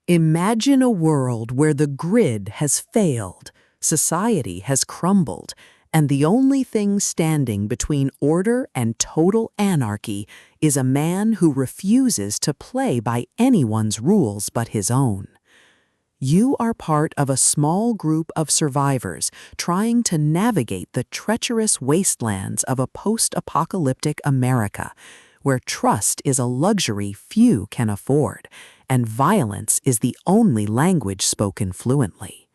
Imagine a world where the grid has failed, society has crumbled, and the only thing standing between order and total anarchy is a man who refuses to play by anyone's rules but his own. You are part of a small group of survivors trying to navigate the treacherous wastelands of a post-apocalyptic America, where trust is a luxury few can afford, and violence is the only language spoken fluently.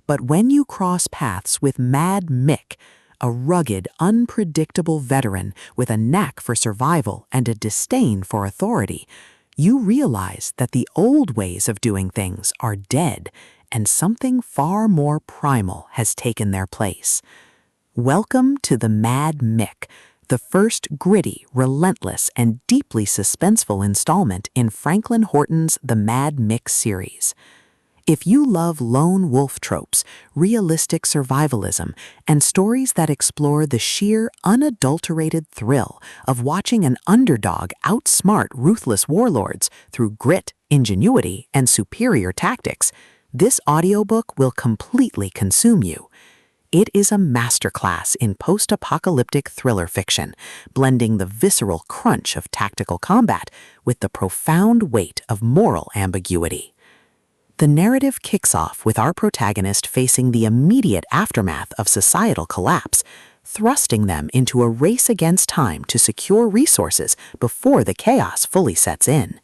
But when you cross paths with Mad Mick, a rugged, unpredictable veteran with a knack for survival and a disdain for authority, you realize that the old ways of doing things are dead and something far more primal has taken their place. Welcome to the Mad Mick, the first gritty, relentless, and deeply suspenseful installment in Franklin Horton's The Mad Mick series. If you love lone wolf tropes, realistic survivalism, and stories that explore the sheer, unadulterated thrill of watching an underdog outsmart ruthless warlords through grit, ingenuity, and superior tactics, this audiobook will completely consume you. It is a masterclass in post-apocalyptic thriller fiction, blending the visceral crunch of tactical combat with the profound weight of moral ambiguity. The narrative kicks off with our protagonist facing the immediate aftermath of societal collapse, thrusting them into a race against time to secure resources before the chaos fully sets in.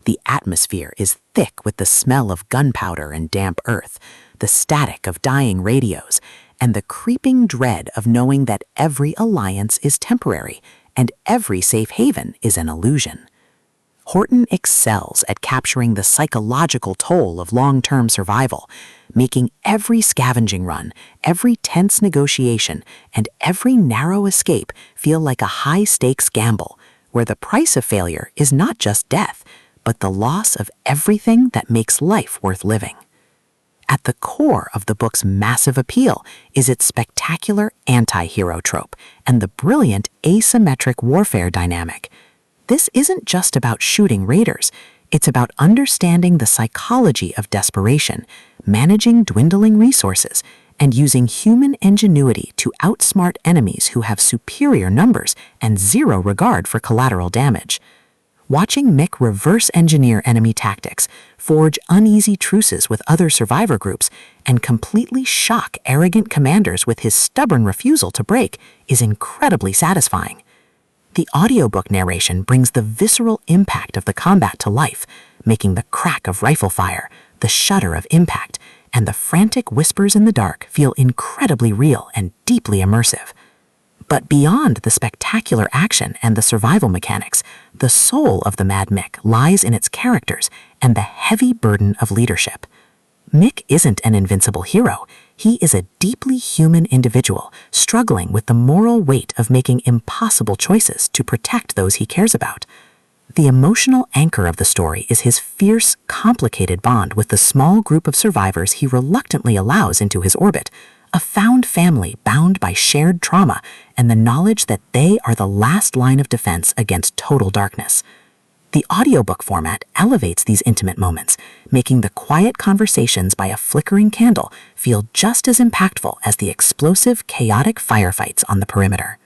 The atmosphere is thick with the smell of gunpowder and damp earth, the static of dying radios, and the creeping dread of knowing that every alliance is temporary and every safe haven is an illusion. Horton excels at capturing the psychological toll of long-term survival, making every scavenging run, every tense negotiation, and every narrow escape feel like a high-stakes gamble, where the price of failure is not just death, but the loss of everything that makes life worth living. At the core of the book's massive appeal is its spectacular anti-hero trope and the brilliant asymmetric warfare dynamic. This isn't just about shooting raiders, it's about understanding the psychology of desperation, managing dwindling resources, and using human ingenuity to outsmart enemies who have superior numbers and zero regard for collateral damage. Watching Mick reverse engineer enemy tactics, forge uneasy truces with other survivor groups, and completely shock arrogant commanders with his stubborn refusal to break is incredibly satisfying. The audiobook narration brings the visceral impact of the combat to life, making the crack of rifle fire, the shudder of impact, and the frantic whispers in the dark feel incredibly real and deeply immersive. But beyond the spectacular action and the survival mechanics, the soul of the Mad Mick lies in its characters and the heavy burden of leadership. Mick isn't an invincible hero. He is a deeply human individual struggling with the moral weight of making impossible choices to protect those he cares about. The emotional anchor of the story is his fierce, complicated bond with the small group of survivors he reluctantly allows into his orbit, a found family bound by shared trauma and the knowledge that they are the last line of defense against total darkness. The audiobook format elevates these intimate moments, making the quiet conversations by a flickering candle feel just as impactful as the explosive, chaotic firefights on the perimeter.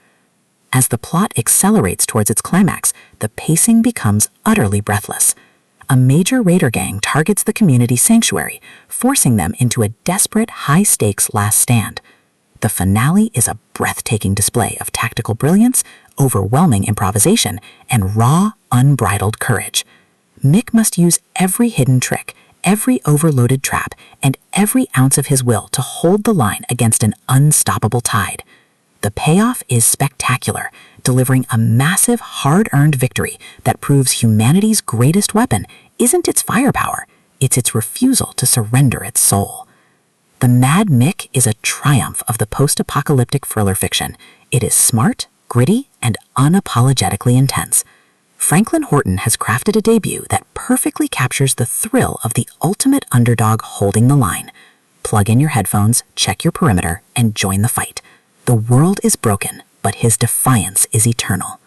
As the plot accelerates towards its climax, the pacing becomes utterly breathless. A major raider gang targets the community sanctuary, forcing them into a desperate, high-stakes last stand. The finale is a breathtaking display of tactical brilliance, overwhelming improvisation, and raw, unbridled courage. Mick must use every hidden trick, every overloaded trap, and every ounce of his will to hold the line against an unstoppable tide. The payoff is spectacular, delivering a massive, hard-earned victory that proves humanity's greatest weapon isn't its firepower, it's its refusal to surrender its soul. The Mad Mick is a triumph of the post-apocalyptic thriller fiction. It is smart, gritty, and unapologetically intense. Franklin Horton has crafted a debut that perfectly captures the thrill of the ultimate underdog holding the line. Plug in your headphones, check your perimeter, and join the fight. The world is broken, but his defiance is eternal.